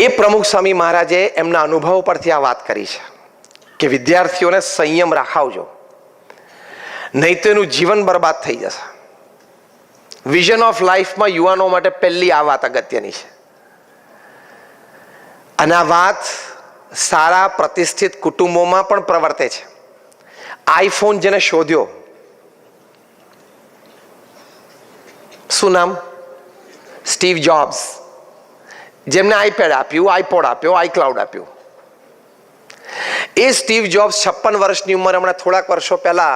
એ પ્રમુખ સ્વામી મહારાજે એમના અનુભવ પરથી આ વાત કરી છે કે વિદ્યાર્થીઓને સંયમ રાખાવજો, નહીં તો એનું જીવન બરબાદ થઈ જશે. વિઝન ઓફ લાઈફમાં યુવાનો માટે પહેલી આ વાત અગત્યની છે. અને આ વાત સારા પ્રતિષ્ઠિત કુટુંબોમાં પણ પ્રવર્તે છે. આઈફોન જેને શોધ્યો, શું નામ? Steve jobs. જેમને આઈપેડ આપ્યું, આઈપોડ આપ્યો, આઈક્લાઉડ આપ્યું. એ સ્ટીવ જોબ્સ 56 વર્ષની ઉંમર હમણાં થોડાક વર્ષો પહેલા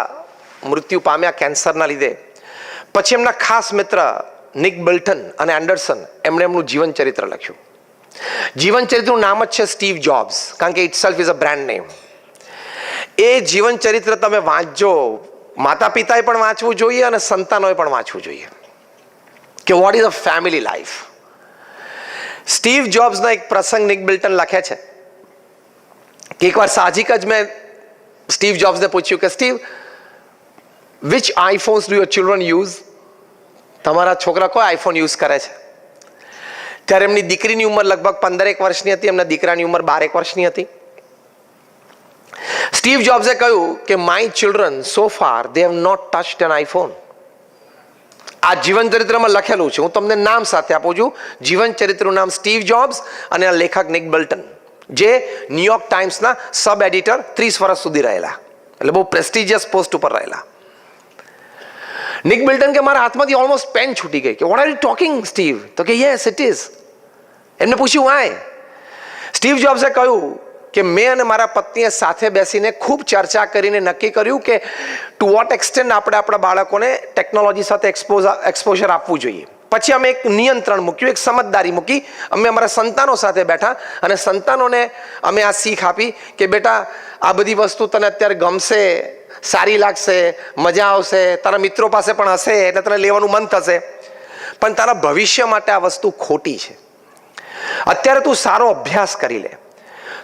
મૃત્યુ પામ્યા કેન્સરના લીધે. પછી એમના ખાસ મિત્ર નિક બિલ્ટન અને એન્ડરસન એમણે એમનું જીવન ચરિત્ર લખ્યું. જીવન ચરિત્રનું નામ જ છે સ્ટીવ જોબ્સ, કારણ કે itself is a brand name. એ જીવન ચરિત્ર તમે વાંચજો. માતા પિતાએ પણ વાંચવું જોઈએ અને સંતાનોએ પણ વાંચવું જોઈએ કે what is a family life. Steve જોબ્સના એક પ્રસંગ નિક બિલ્ટન લખે છે કે એકવાર સાહજિક જ મેં સ્ટીવ જોબ્સને પૂછ્યું કે Steve, which iPhones do your children use? તમારા છોકરા કોઈ આઈફોન યુઝ કરે છે? ત્યારે એમની દીકરીની ઉંમર લગભગ 15 વર્ષની હતી, એમના દીકરાની ઉંમર 12 વર્ષની હતી. સ્ટીવ જોબ્સે કહ્યું કે my children so far they have not touched an iPhone. આ જીવન ચરિત્રમાં લખેલું છે, હું તમને નામ સાથે આપું છું. જીવન ચરિત્રનું નામ સ્ટીવ જોબ્સ અને આ લેખક નિક બિલ્ટન, જે ન્યુયોર્ક ટાઈમ્સના સબ એડિટર 30 વર્ષ સુધી રહેલા, એટલે બહુ પ્રેસ્ટિજિયસ પોસ્ટ ઉપર રહેલા. નિક બિલ્ટન કે મારા હાથમાંથી ઓલમોસ્ટ પેન છૂટી ગઈ કે what are you talking Steve? તો કે યસ ઇટ ઇઝ. એમને પૂછ્યું વાય? સ્ટીવ જોબ્સે કહ્યું કે મેં અને મારા પત્નીએ સાથે બેસીને ખૂબ ચર્ચા કરીને નક્કી કર્યું કે ટુ વોટ એક્સટેન્ટ આપણે આપણા બાળકોને ટેકનોલોજી સાથે એક્સપોઝર આપવું જોઈએ. પછી અમે એક નિયંત્રણ મૂક્યું, એક સમજદારી મૂકી. અમે અમારા સંતાનો સાથે બેઠા અને સંતાનોને અમે આ શીખ આપી કે બેટા, આ બધી વસ્તુ તને અત્યારે ગમશે, સારી લાગશે, મજા આવશે, તારા મિત્રો પાસે પણ હશે એટલે તને લેવાનું મન થશે, પણ તારા ભવિષ્ય માટે આ વસ્તુ ખોટી છે. અત્યારે તું સારો અભ્યાસ કરી લે.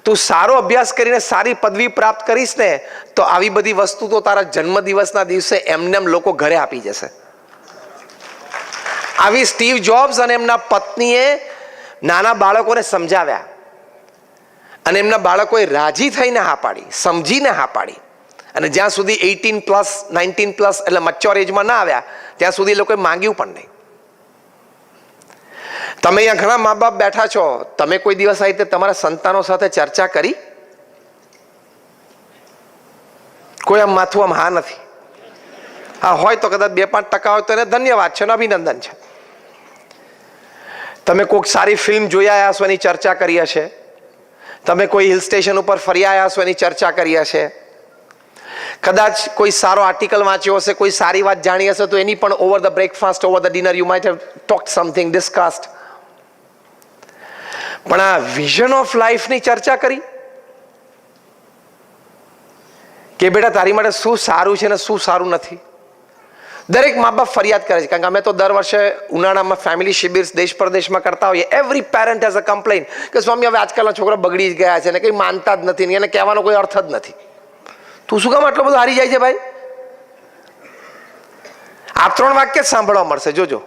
તું સારો અભ્યાસ કરીને સારી પદવી પ્રાપ્ત કરીશ ને તો આવી બધી વસ્તુ તો તારા જન્મદિવસના દિવસે એમને લોકો ઘરે આપી જશે. આવી સ્ટીવ જોબ્સ અને એમના પત્નીએ નાના બાળકોને સમજાવ્યા અને એમના બાળકોએ રાજી થઈને હા પાડી, સમજીને હા પાડી. અને જ્યાં સુધી 18+, 19+ એટલે મચ્યોર એજમાં ના આવ્યા ત્યાં સુધી લોકોએ માંગ્યું પણ નહીં. તમે અહીંયા ઘણા મા બાપ બેઠા છો, તમે કોઈ દિવસ આવી રીતે તમારા સંતાનો સાથે ચર્ચા કરી? કોઈ આમ માથું આમ હા નથી. હા હોય તો કદાચ 2-5% હોય તો એને ધન્યવાદ છે અને અભિનંદન છે. તમે કોઈક સારી ફિલ્મ જોઈ આવ્યા છો એની ચર્ચા કરી હશે, તમે કોઈ હિલ સ્ટેશન ઉપર ફરી આવ્યા છો એની ચર્ચા કરી હશે, કદાચ કોઈ સારો આર્ટિકલ વાંચ્યો હશે, કોઈ સારી વાત જાણી હશે તો એની પણ over the breakfast, over the dinner you might have talked something, discussed. પણ આ વિઝન ઓફ લાઈફની ચર્ચા કરી કે બેટા તારી માટે શું સારું છે ને શું સારું નથી? દરેક મા બાપ ફરિયાદ કરે છે, કારણ કે અમે તો દર વર્ષે ઉનાળામાં ફેમિલી શિબિર દેશ પરદેશમાં કરતા હોઈએ. Every parent has a complain કે સ્વામી હવે આજકાલના છોકરા બગડી જ ગયા છે ને કંઈ માનતા જ નથી ને એને કહેવાનો કોઈ અર્થ જ નથી. તું શું કામ આટલો બધો હારી જાય છે ભાઈ? આ 3 વાક્ય જ સાંભળવા મળશે, જોજો.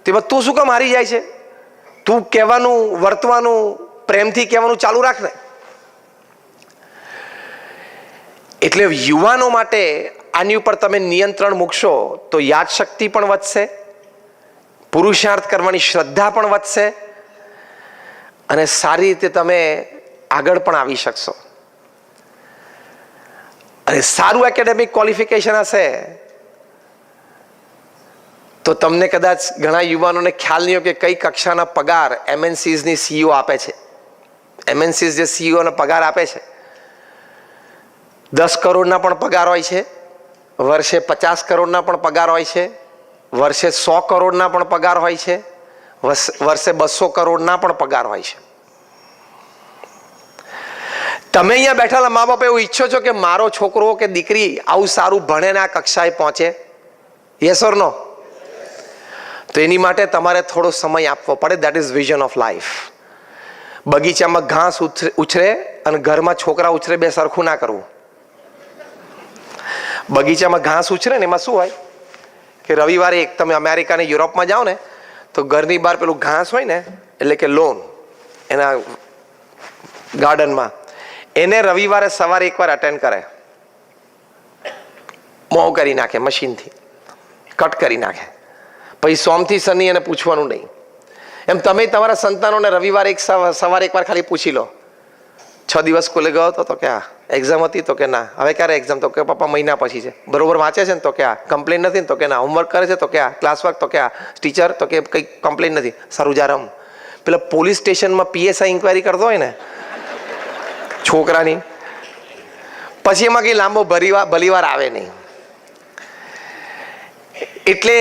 તેમાં તું શું કામ હારી જાય છે? તું કહેવાનું, વર્તવાનું, પ્રેમથી કહેવાનું ચાલુ રાખ ને. એટલે યુવાનો માટે આની ઉપર તમે નિયંત્રણ મૂકશો તો યાદશક્તિ પણ વધશે, પુરુષાર્થ કરવાની શ્રદ્ધા પણ વધશે અને સારી રીતે તમે આગળ પણ આવી શકશો. અને સારું એકેડેમિક ક્વોલિફિકેશન હશે તો તમને કદાચ ઘણા યુવાનોને ખ્યાલ નહીં હોય કે કઈ કક્ષાના પગાર MNCsની CEO આપે છે. MNCs જે CEOને પગાર આપે છે 10 કરોડના પણ પગાર હોય છે, વર્ષે 50 કરોડના પણ પગાર હોય છે, વર્ષે 100 કરોડના પણ પગાર હોય છે, વર્ષે 200 કરોડના પણ પગાર હોય છે. તમે અહીંયા બેઠેલા મા બાપ એવું ઈચ્છો છો કે મારો છોકરો કે દીકરી આવું સારું ભણે ને આ કક્ષાએ પહોંચે? યસ ઓર નો? તો એની માટે તમારે થોડો સમય આપવો પડે. That is vision of life. બગીચામાં ઘાસ ઉછરે અને ઘરમાં છોકરા ઉછરે, બે સરખું ના કરવું. બગીચામાં ઘાસ ઉછરે ને એમાં શું હોય કે રવિવારે એક તમે અમેરિકા ને યુરોપમાં જાઓ ને તો ઘરની બહાર પેલું ઘાસ હોય ને એટલે કે લોન, એના ગાર્ડનમાં, એને રવિવારે સવારે એકવાર અટેન્ડ કરે, મોં કરી નાખે, મશીનથી કટ કરી નાખે, પછી સોમથી શનિ એને પૂછવાનું નહીં. એમ તમે તમારા સંતાનોને રવિવારે સવારે એકવાર ખાલી પૂછી લો, 6 દિવસ સ્કૂલે ગયો હતો તો કે આ એક્ઝામ હતી તો કે ના, હવે ક્યારે એક્ઝામ તો કે પપ્પા મહિના પછી છે, બરોબર વાંચે છે ને તો કે આ, કમ્પ્લેન નથી ને તો કે ના, હોમવર્ક કરે છે તો કે આ, ક્લાસ વર્ક તો કે આ, ટીચર તો કે કંઈ કમ્પ્લેન નથી, સારું જા રમ. પેલા પોલીસ સ્ટેશનમાં PSI ઇન્ક્વાયરી કરતો હોય ને છોકરાની, પછી એમાં કંઈ લાંબો ભલીવાર આવે નહીં. એટલે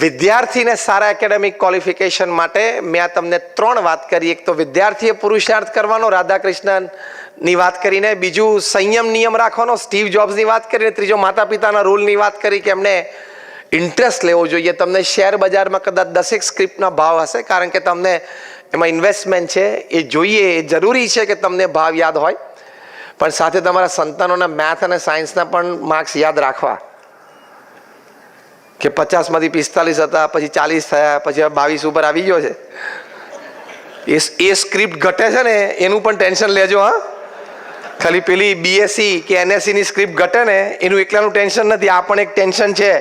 વિદ્યાર્થીને સારા એકેડેમિક ક્વોલિફિકેશન માટે મેં આ તમને 3 વાત કરી. એક તો વિદ્યાર્થીએ પુરુષાર્થ કરવાનો, રાધાકૃષ્ણની વાત કરીને, બીજું સંયમ નિયમ રાખવાનો, સ્ટીવ જોબ્સની વાત કરીને, ત્રીજો માતા પિતાના રોલની વાત કરી કે એમને ઇન્ટરેસ્ટ લેવો જોઈએ. તમને શેર બજારમાં કદાચ 10 સ્ક્રિપ્ટના ભાવ હશે, કારણ કે તમને એમાં ઇન્વેસ્ટમેન્ટ છે, એ જોઈએ, એ જરૂરી છે કે તમને ભાવ યાદ હોય, પણ સાથે તમારા સંતાનોના મેથ અને સાયન્સના પણ માર્ક્સ યાદ રાખવા કે 50માંથી 45 હતા, પછી 40 થયા, પછી 22 ઉપર આવી ગયો છે. એ સ્ક્રિપ્ટ ઘટે છે ને એનું પણ ટેન્શન લેજો. હા, ખાલી પેલી BSc કે NSc ની સ્ક્રિપ્ટ ઘટે ને એનું એકલાનું ટેન્શન નથી, આ પણ એક ટેન્શન છે.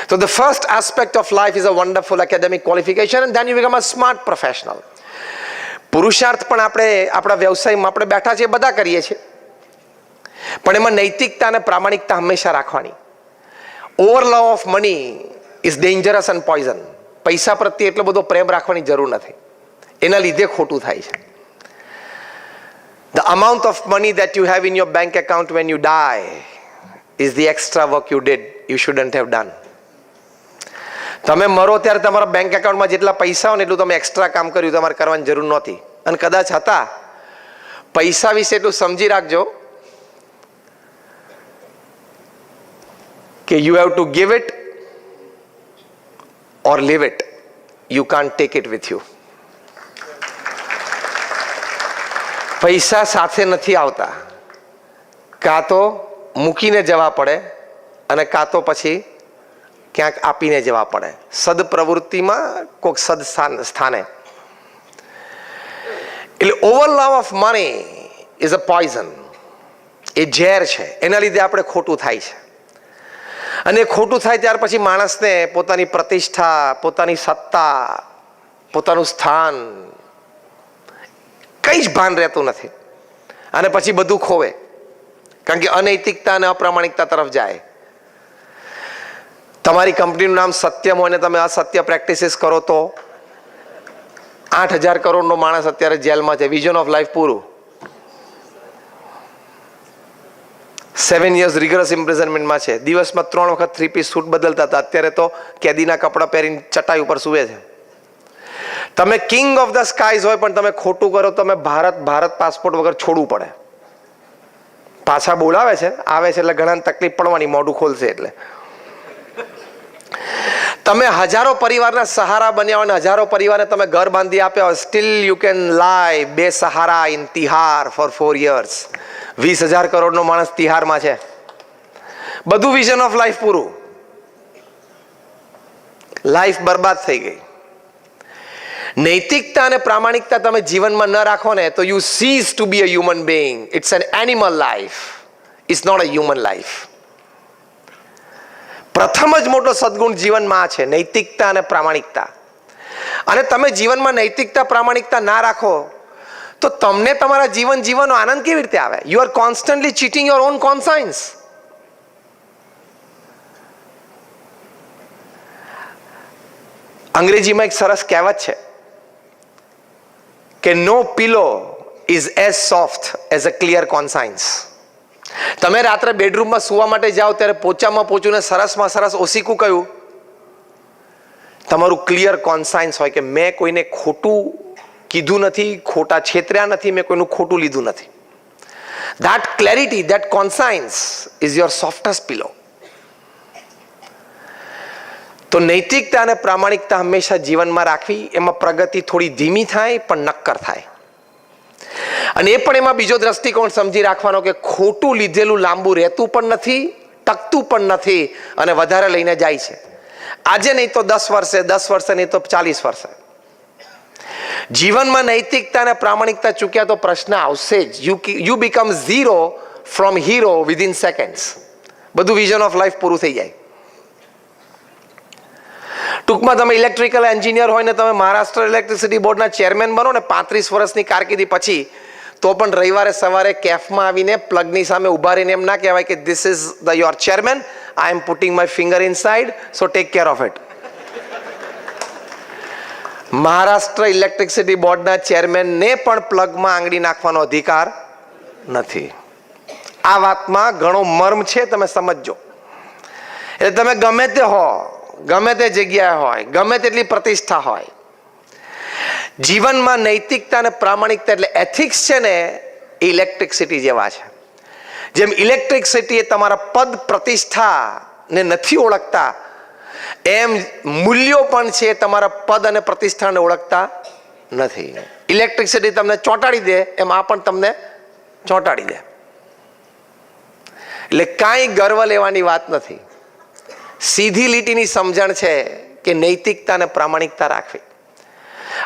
So the first aspect of life is a wonderful academic qualification and then you become a smart professional. પુરુષાર્થ પણ આપણે આપણા વ્યવસાયમાં આપણે બેઠા છીએ બધા કરીએ છીએ, પણ એમાં નૈતિકતા અને પ્રામાણિકતા હંમેશા રાખવાની. Over love of money is dangerous and poison. પૈસા પ્રત્યે એટલો બધો પ્રેમ રાખવાની જરૂર નથી, એના લીધે ખોટું થાય છે. The amount of money that you have in your bank account when you die is the extra work you did, you shouldn't have done. તમે મરો ત્યારે તમારા બેંક એકાઉન્ટમાં જેટલા પૈસા હોય ને એટલું તમે એક્સ્ટ્રા કામ કર્યું, તમારે કરવાની જરૂર નહોતી. અને કદાચ હતા, પૈસા વિશે એટલું સમજી રાખજો કે you have to give it or leave it, you can't take it with you. પૈસા સાથે નથી આવતા, કાં તો મૂકીને જવા પડે અને કાં તો પછી ક્યાંક આપીને જવા પડે, સદપ્રવૃત્તિમાં કોઈક સદ સ્થાને. એટલે over love of money is a poison, એ ઝેર છે, એના લીધે આપણે ખોટું થાય છે. અને ખોટું થાય ત્યાર પછી માણસને પોતાની પ્રતિષ્ઠા, પોતાની સત્તા, પોતાનું સ્થાન કંઈ જ ભાન રહેતું નથી, અને પછી બધું ખોવે, કારણ કે અનૈતિકતા અને અપ્રામાણિકતા તરફ જાય. તમારી કંપનીનું નામ સત્યમ હોય ને તમે અસત્ય પ્રેક્ટિસીસ કરો તો 8,000 કરોડનો માણસ અત્યારે જેલમાં છે, વિઝન ઓફ લાઈફ પૂરું, 7 years રિગરસ ઇમ્પ્રિઝનમેન્ટમાં છે, દિવસમાં 3 વખત 3-piece સૂટ બદલતા હતા, અત્યારે તો કેદીના કપડાં પહેરીને ચટાઈ ઉપર સૂવે છે. તમે કિંગ ઓફ ધ સ્કાઈઝ હોય પણ તમે ખોટું કરો, તમે ભારત પાસપોર્ટ વગર છોડવું પડે. પાછા બોલાવે છે, આવે છે એટલે ઘણાને તકલીફ પડવાની, મોઢું ખોલશે એટલે. તમે હજારો પરિવારના સહારા બન્યા હોય, હજારો પરિવારને તમે ઘર બાંધી આપ્યા હોય, સ્ટીલ યુ કેન લાય બેસહારા ઇન તિહાર ફોર 4 years. 20,000 કરોડનો માણસ તિહારમાં છે, બધું વિઝન ઓફ લાઈફ પૂરું, લાઈફ બરબાદ થઈ ગઈ. નૈતિકતા અને પ્રામાણિકતા તમે જીવનમાં ન રાખો ને તો you cease to be a human being. It's an animal life, it's not a human life. પ્રથમ જ મોટો સદગુણ જીવનમાં છે નૈતિકતા અને પ્રામાણિકતા. અને તમે જીવનમાં નૈતિકતા પ્રામાણિકતા ના રાખો તો તમને તમારા જીવન જીવવાનો આનંદ કેવી રીતે આવે? You are constantly cheating your own conscience. અંગ્રેજીમાં એક સરસ કહેવત છે કે no pillow is as soft as a clear conscience. તમે રાત્રે બેડરૂમમાં સુવા માટે જાઓ ત્યારે પોચામાં પોચુને સરસમાં સરસ ઓસીકું કયું? તમારું ક્લિયર કોન્સાયન્સ હોય કે મેં કોઈને ખોટું કીધું નથી, ખોટા છેતર્યા નથી, મેં કોઈનું ખોટું લીધું નથી. that clarity, that conscience is your softest pillow. તો નૈતિકતા અને પ્રામાણિકતા હંમેશા જીવનમાં રાખવી, એમાં પ્રગતિ થોડી ધીમી થાય પણ નક્કર થાય. અને એ પણ એમાં બીજો દ્રષ્ટિકોણ સમજી રાખવાનો કે ખોટું લીધેલું લાંબુ રહેતું પણ નથી, ટકતું પણ નથી, અને વધારે લઈને જાય છે. આજે નહીં તો 10 વર્ષે, 10 વર્ષે નહીં તો 40 વર્ષે. જીવનમાં નૈતિકતા અને પ્રામાણિકતા ચૂક્યા તો પ્રશ્ન આવશે જ. You become zero from hero within seconds. બધું વિઝન ઓફ લાઈફ પૂરું થઈ જાય. ટૂંકમાં તમે ઇલેક્ટ્રિકલ એન્જિનિયર હોય ને તમે મહારાષ્ટ્ર ઇલેક્ટ્રિસિટી બોર્ડના ચેરમેન બનો ને 35 વર્ષની કારકિર્દી પછી, તો પણ રવિવારે સવારે કેફમાં આવીને પ્લગની સામે ઉભા રહીને એમ ના કહેવાય કે this is the your chairman, I am putting my finger inside, so take care of it. Maharashtra electricity બોર્ડના ચેરમેનને પણ પ્લગમાં આંગળી નાખવાનો અધિકાર નથી. આ વાતમાં ઘણો મર્મ છે, તમે સમજજો. એટલે તમે ગમે તે હો, ગમે તે જગ્યાએ હોય, ગમે તેટલી પ્રતિષ્ઠા હોય, જીવનમાં નૈતિકતા અને પ્રામાણિકતા એટલે એથિક્સ છે ને, એ ઇલેક્ટ્રિસિટી જેવા છે. જેમ ઇલેક્ટ્રિસિટી એ તમારા પદ પ્રતિષ્ઠાને નથી ઓળખતા, એમ મૂલ્યો પણ છે તમારા પદ અને પ્રતિષ્ઠાને ઓળખતા નથી. ઇલેક્ટ્રિસિટી તમને ચોંટાડી દે એમ આ પણ તમને ચોંટાડી દે. એટલે કાંઈ ગર્વ લેવાની વાત નથી. સીધી લીટીની સમજણ છે કે નૈતિકતા અને પ્રામાણિકતા રાખવી.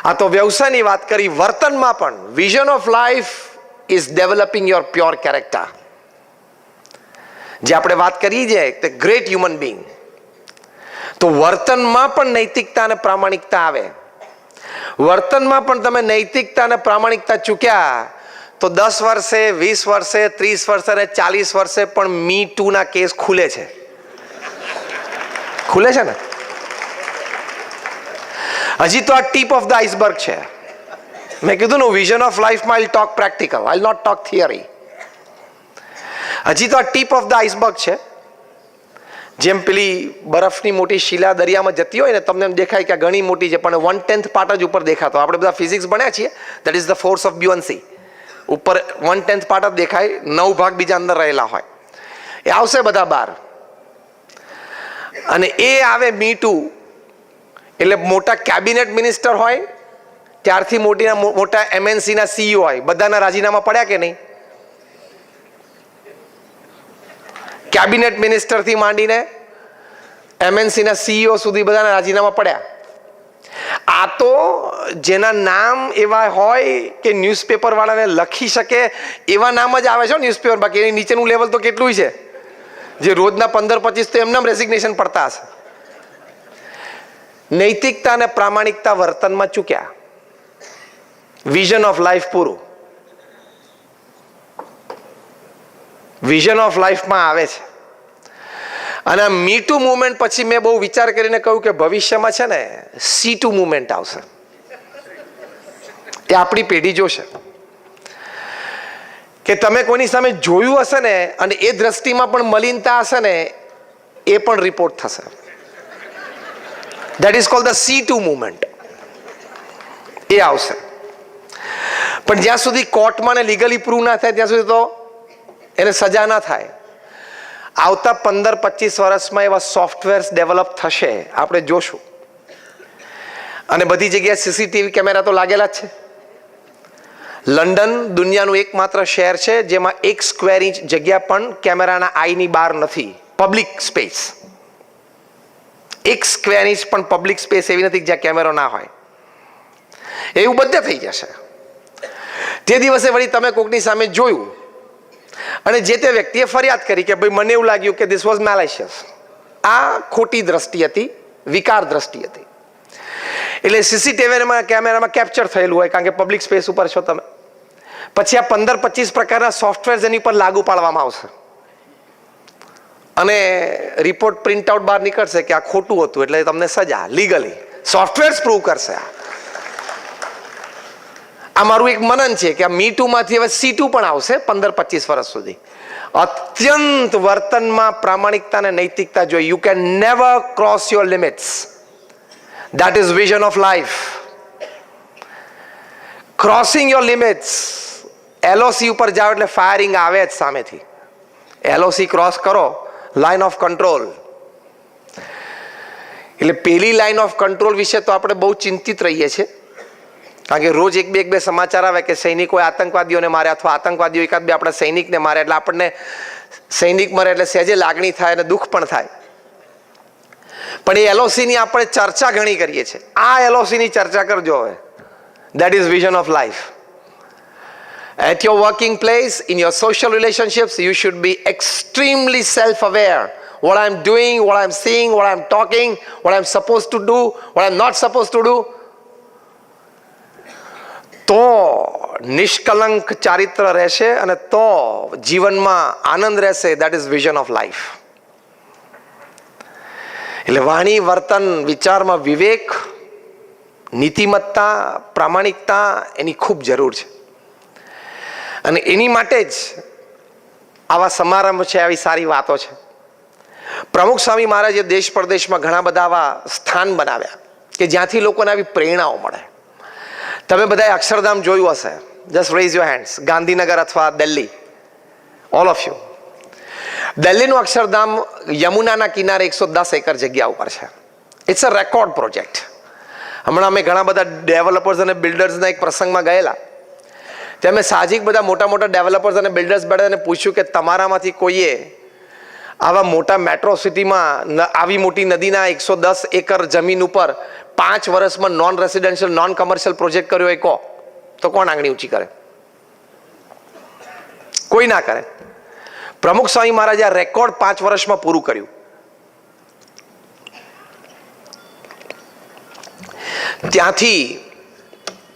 આ તો વ્યવસાયની વાત કરી. વર્તનમાં પણ vision of life is developing your pure character. જે આપણે વાત કરી છે તે ગ્રેટ હ્યુમન બીંગ, તો વર્તનમાં પણ નૈતિકતા અને પ્રામાણિકતા આવે. વર્તનમાં પણ તમે નૈતિકતા અને પ્રામાણિકતા ચૂક્યા તો 10 વર્ષે, 20 વર્ષે, 30 વર્ષે અને 40 વર્ષે પણ મી ટુ ના કેસ ખુલે છે. ખુલે છે ને. હજી તો આ ટીપ ઓફ ધ આઈસબર્ગ છે. મેં કીધું ને, વિઝન ઓફ લાઈફમાં I talk practical, I not talk theory. હજી તો આ ટીપ ઓફ ધ આઈસબર્ગ છે. જેમ પેલી બરફની મોટી શિલા દરિયામાં જતી હોય ને, તમને એમ દેખાય કે ઘણી મોટી છે, પણ 1/10 પાર્ટ જ ઉપર દેખાતો. આપણે બધા ફિઝિક્સ ભણ્યા છીએ, that is the force of buoyancy. ઉપર 1/10 પાર્ટ જ દેખાય, 9 ભાગ બીજા અંદર રહેલા હોય. એ આવશે બધા બહાર. અને એ આવે મી ટુ, એટલે મોટા કેબિનેટ મિનિસ્ટર હોય ત્યારથી મોટા MNCના CEO હોય, બધાના રાજીનામા પડ્યા કે નહીં? કેબિનેટ મિનિસ્ટરથી માંડીને MNCના CEO સુધી બધાના રાજીનામા પડ્યા. આ તો જેના નામ એવા હોય કે ન્યૂઝપેપર વાળાને લખી શકે એવા નામ જ આવે છે ન્યૂઝપેપર. બાકી એની નીચેનું લેવલ તો કેટલું છે, જે રોજના 15-25 તો એમનામ રેઝિગ્નેશન પડતા હશે. નૈતિકતા અને પ્રામાણિકતા વર્તનમાં ચૂક્યા, વિઝન ઓફ લાઈફ પૂરું. વિઝન ઓફ લાઈફમાં આવે છે. અને આ મી ટુ મુવમેન્ટ પછી મેં બહુ વિચાર કરીને કહ્યું કે ભવિષ્યમાં છે ને C2 મુવમેન્ટ આવશે. એ આપણી પેઢી જોશે કે તમે કોઈની સામે જોયું હશે ને અને એ દ્રષ્ટિમાં પણ મલિનતા હશે ને, એ પણ રિપોર્ટ થશે. That is called the C2 movement. એ આવશે. પણ જ્યાં સુધી કોર્ટમાં ને લીગલી પ્રૂવ ના થાય ત્યાં સુધી તો એને સજા ના થાય. આવતા 15-25 વર્ષમાં એવા સોફ્ટવેર્સ ડેવલપ થશે, આપણે જોશું. અને બધી જગ્યાએ CCTV કેમેરા તો લાગેલા જ છે. લંડન દુનિયાનું એકમાત્ર શહેર છે જેમાં 1 સ્ક્વેર ઇંચ જગ્યા પણ કેમેરાના આઈની બહાર નથી. પબ્લિક સ્પેસ 1 સ્ક્વેર ઇંચ પણ પબ્લિક સ્પેસ એવી નથી જ્યાં કેમેરો ના હોય. એવું બધે થઈ જશે. તે દિવસે વળી તમે કોકની સામે જોયું અને જે તે વ્યક્તિએ ફરિયાદ કરી કે ભાઈ મને એવું લાગ્યું કે ધીસ વોઝ મેલિશિયસ. આ ખોટી દ્રષ્ટિ હતી, વિકાર દ્રષ્ટિ હતી. એટલે CCTV કેમેરામાં કેપ્ચર થયેલું હોય, કારણ કે પબ્લિક સ્પેસ ઉપર છો તમે. પછી આ 15-25 પ્રકારના સોફ્ટવેર એની પર લાગુ પાડવામાં આવશે અને રિપોર્ટ પ્રિન્ટ આઉટ બહાર નીકળશે કે આ ખોટું હતું, એટલે તમને સજા લીગલી સોફ્ટવેર પ્રૂવ કરશે. આ મારું એક મનન છે કે આ મી ટુ માંથી હવે C2 પણ આવશે 15-25 વર્ષ સુધી. અત્યંત વર્તનમાં પ્રામાણિકતા અને નૈતિકતા જોઈએ. You can never cross your limits. That is vision of life. Crossing your limits. LOC ઉપર જાઓ એટલે ફાયરિંગ આવે જ સામેથી. LOC ક્રોસ કરો, લાઇન ઓફ કંટ્રોલ. એટલે પેલી લાઇન ઓફ કંટ્રોલ વિશે તો આપણે બહુ ચિંતિત રહીએ છીએ, કારણ કે રોજ એક બે સમાચાર આવે કે સૈનિકોએ આતંકવાદીઓને માર્યા અથવા આતંકવાદીઓ એકાદ બે આપણા સૈનિકને માર્યા. એટલે આપણને સૈનિક મરે એટલે સહેજે લાગણી થાય અને દુઃખ પણ થાય. પણ એ LOC ની આપણે ચર્ચા ઘણી કરીએ છીએ. આ LOC ની ચર્ચા કરજો હવે. That is vision of life. At your working place, in your social relationships, you should be extremely self-aware. What I'm doing, what I'm seeing, what I'm talking, what I'm supposed to do, what I'm not supposed to do. તો નિષ્કલંક ચારિત્ર રહેશે અને તો જીવનમાં આનંદ રહેશે. That is vision of life. એટલે વાણી, વર્તન, વિચારમાં વિવેક, નીતિમત્તા, પ્રામાણિકતા એની ખૂબ જરૂર છે. અને એની માટે જ આવા સમારંભ છે, આવી સારી વાતો છે. પ્રમુખ સ્વામી મહારાજે દેશ પરદેશમાં ઘણા બધા આવા સ્થાન બનાવ્યા કે જ્યાંથી લોકોને આવી પ્રેરણાઓ મળે. તમે બધાએ અક્ષરધામ જોયું હશે. Just raise your hands. Gandhinagar અથવા દિલ્હી, ઓલ ઓફ યુ. દિલ્હીનું અક્ષરધામ યમુનાના કિનારે 110 એકર જગ્યા ઉપર છે. It's a record project. હમણાં અમે ઘણા બધા ડેવલપર્સ અને બિલ્ડર્સના એક પ્રસંગમાં ગયેલા. ત્યાં મેં સાહજિક બધા મોટા મોટા ડેવલપર્સ અને બિલ્ડર્સ બેઠા અને પૂછ્યું કે તમારામાંથી કોઈએ આવા મોટા મેટ્રો સિટીમાં આવી મોટી નદીના 110 એકર જમીન ઉપર 5 વર્ષમાં non residential, non commercial project કર્યો હોય? કહો તો કોણ આંગળી ઊંચી કરે? કોઈ ના કરે. પ્રમુખ સ્વામી મહારાજે આ રેકોર્ડ 5 વર્ષમાં પૂરું કર્યું. ત્યાંથી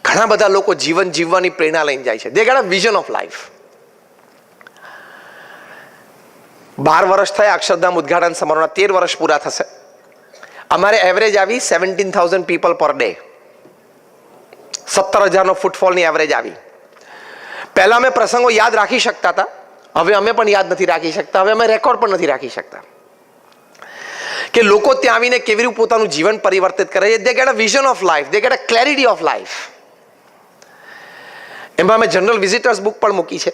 ઘણા બધા લોકો જીવન જીવવાની પ્રેરણા લઈને જાય છે. દે get a vision of life. 12 વર્ષ થયા અક્ષરધામ ઉદઘાટન સમારોહના, 13 વર્ષ પૂરા થશે. અમારે એવરેજ આવી 17,000 પીપલ પર ડે. 17,000નો ફૂટફોલની એવરેજ આવી. પહેલા અમે પ્રસંગો યાદ રાખી શકતા હતા, હવે અમે પણ યાદ નથી રાખી શકતા. હવે અમે રેકોર્ડ પણ નથી રાખી શકતા કે લોકો ત્યાં આવીને કેવી રીતે પોતાનું જીવન પરિવર્તિત કરે છે. દે get a vision of life, they get a clarity of life. એમાં અમે જનરલ વિઝિટર્સ બુક પણ મૂકી છે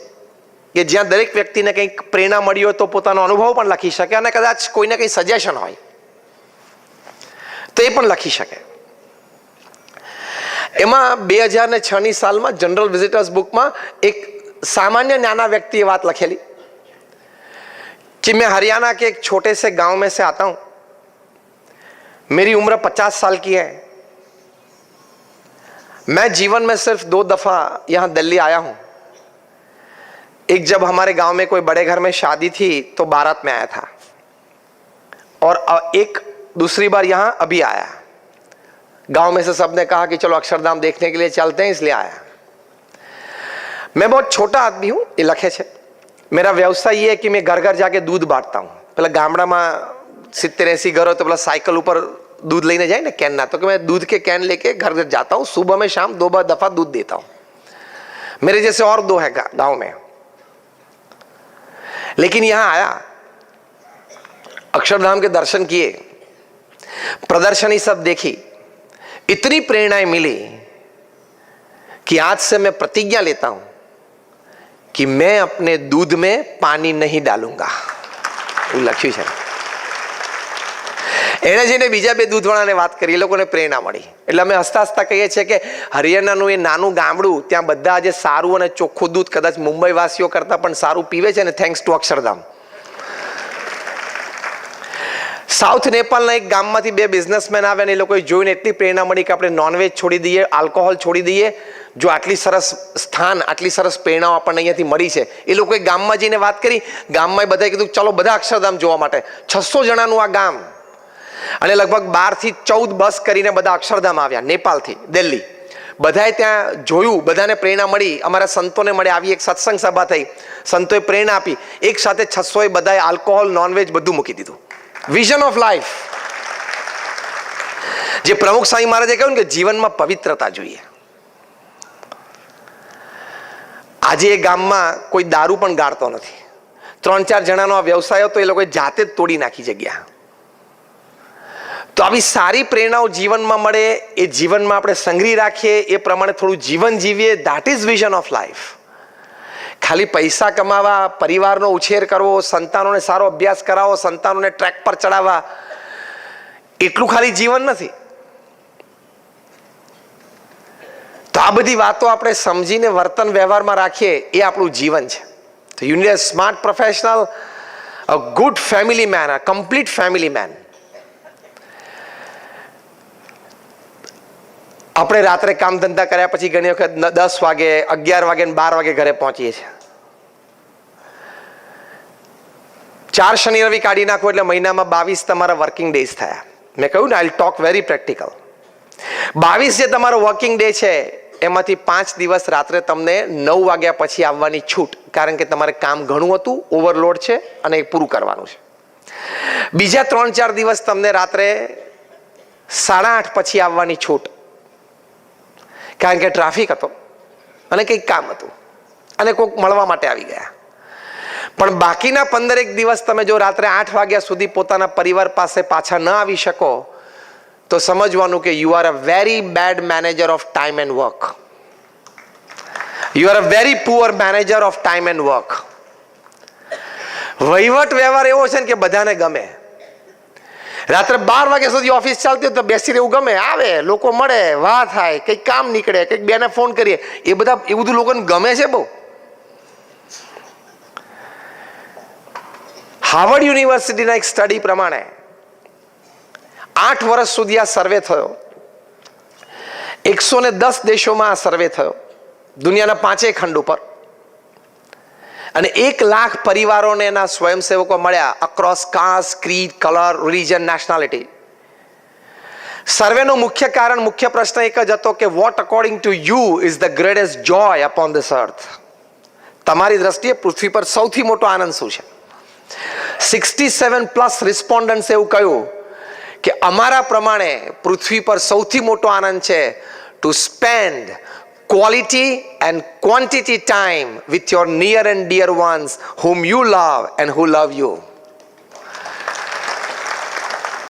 કે જ્યાં દરેક વ્યક્તિને કંઈક પ્રેરણા મળી હોય તો પોતાનો અનુભવ પણ લખી શકે અને કદાચ કોઈને કંઈ સજેશન હોય તો એ પણ લખી શકે. એમાં 2006ની સાલમાં જનરલ વિઝિટર્સ બુકમાં એક सामान्य नाना व्यक्ति ये बात लखेली कि मैं हरियाणा के एक छोटे से गांव में से आता हूं. मेरी उम्र 50 साल की है. मैं जीवन में सिर्फ 2 दफा यहां दिल्ली आया हूं. एक जब हमारे गांव में कोई बड़े घर में शादी थी तो बारात में आया था, और एक दूसरी बार यहां अभी आया. गांव में से सबने कहा कि चलो अक्षरधाम देखने के लिए चलते हैं, इसलिए आया. मैं बहुत छोटा आदमी हूं, ये लखे छे. मेरा व्यवसाय ये है कि मैं घर घर जाके दूध बांटता हूं. पेला गामडाમાં 70-80 घर हो तो पेला साइकिल ऊपर दूध लेने जाए ना कैन ना, तो कि मैं दूध के कैन लेके घर घर जाता हूं. सुबह में शाम 2 दफा दूध देता हूं. मेरे जैसे और 2 है गांव में. लेकिन यहां आया, अक्षरधाम के दर्शन किए, प्रदर्शनी सब देखी, इतनी प्रेरणाएं मिली कि आज से मैं प्रतिज्ञा लेता हूं कि मैं अपने दूध में पानी नहीं डालूंगा. એવું લખ્યું છે. એને જઈને બીજા 2 દૂધવાળાને વાત કરી, એ લોકોને પ્રેરણા મળી. એટલે અમે હસતા હસતા કહીએ છીએ કે હરિયાણાનું એ નાનું ગામડું, ત્યાં બધા આજે સારું અને ચોખ્ખું દૂધ કદાચ મુંબઈ વાસીઓ કરતા પણ સારું પીવે છે ને, થેન્ક્સ ટુ અક્ષરધામ. સાઉથ નેપાળના એક ગામમાંથી 2 બિઝનેસમેન આવ્યા અને એ લોકોએ જોઈને એટલી પ્રેરણા મળી કે આપણે નોનવેજ છોડી દઈએ, આલ્કોહોલ છોડી દઈએ. જો આટલી સરસ સ્થાન, આટલી સરસ પ્રેરણાઓ આપણને અહીંયાથી મળી છે. એ લોકોએ ગામમાં જઈને વાત કરી. ગામમાં બધાએ કીધું ચલો બધા અક્ષરધામ જોવા માટે. 600 જણાનું આ ગામ, અને લગભગ 12 થી 14 બસ કરીને બધા અક્ષરધામ આવ્યા, નેપાળથી દિલ્હી. બધાએ ત્યાં જોયું, બધાને પ્રેરણા મળી. અમારા સંતોને મળે, આવી એક સત્સંગ સભા થઈ, સંતોએ પ્રેરણા આપી. એક સાથે 600એ બધાએ આલ્કોહોલ, નોનવેજ બધું મૂકી દીધું. Vision of life. જે પ્રમુખ સ્વામી મહારાજે કહ્યું કે જીવનમાં પવિત્રતા જોઈએ. આજે એ ગામમાં કોઈ દારૂ પણ ગાળતો નથી. 3-4 જણાનો આ વ્યવસાય હતો, એ લોકોએ જાતે જ તોડી નાખી જગ્યા. તો આવી સારી પ્રેરણાઓ જીવનમાં મળે, એ જીવનમાં આપણે સંગ્રહી રાખીએ, એ પ્રમાણે થોડું જીવન જીવીએ. That is vision of life. ખાલી પૈસા કમાવા, પરિવારનો ઉછેર કરવો, સંતાનોને સારો અભ્યાસ કરાવો, સંતાનોને ટ્રેક પર ચડાવવા, એટલું ખાલી જીવન નથી. તો આ બધી વાતો આપણે સમજીને વર્તન વ્યવહારમાં રાખીએ, એ આપણું જીવન છે. તો you need a smart professional, a good family main, a complete family main. આપણે રાત્રે કામ ધંધા કર્યા પછી ઘણી વખત 10 વાગે, 11 વાગે, 12 વાગે ઘરે પહોંચીએ છીએ. 4 શનિ રવિ કાઢી નાખો એટલે મહિનામાં 22 તમારા વર્કિંગ ડેઝ થયા. મેં કહ્યું ને, આઈ ટોક વેરી પ્રેક્ટિકલ. 22 જે તમારો વર્કિંગ ડે છે એમાંથી 5 દિવસ રાત્રે તમને 9 વાગ્યા પછી આવવાની છૂટ, કારણ કે તમારે કામ ઘણું હતું, ઓવરલોડ છે અને એ પૂરું કરવાનું છે. બીજા 3-4 દિવસ તમને રાત્રે 8:30 પછી આવવાની છૂટ, કારણ કે ટ્રાફિક હતો અને કંઈક કામ હતું અને કોઈક મળવા માટે આવી ગયા. પણ બાકીના 15 દિવસ તમે જો રાત્રે 8 વાગ્યા સુધી પોતાના પરિવાર પાસે પાછા ન આવી શકો તો સમજવાનું કે you are a very bad manager of time and work. You are a very poor manager of time and work. વહીવટ વ્યવહાર એવો છે ને કે બધાને ગમે. રાત્રે 12 વાગ્યા સુધી ઓફિસ ચાલતી હોય તો બેસી રહેવું ગમે, આવે લોકો મળે, વાત થાય, કંઈક કામ નીકળે, કંઈક બેને ફોન કરીએ, એ બધું લોકોને ગમે છે બહુ. હાર્વર્ડ યુનિવર્સિટીના એક સ્ટડી પ્રમાણે 8 વર્ષ સુધી આ સર્વે થયો. 110 દેશોમાં આ સર્વે થયો, દુનિયાના 5 ખંડ ઉપર. અને 1 લાખ પરિવારોને એના સ્વયંસેવકો મળ્યા across caste, creed, colour, religion, nationality. સર્વેનો મુખ્ય કારણ, મુખ્ય પ્રશ્ન એક જ હતો કે what according to you is the greatest joy upon this earth. તમારી દ્રષ્ટિએ પૃથ્વી પર સૌથી મોટો આનંદ શું છે? 67+ રિસ્પોન્ડન્ટ્સ એવું કહ્યું કે અમારા પ્રમાણે પૃથ્વી પર સૌથી મોટો આનંદ છે two spend quality and quantity time with your near and dear ones whom you love and who love you.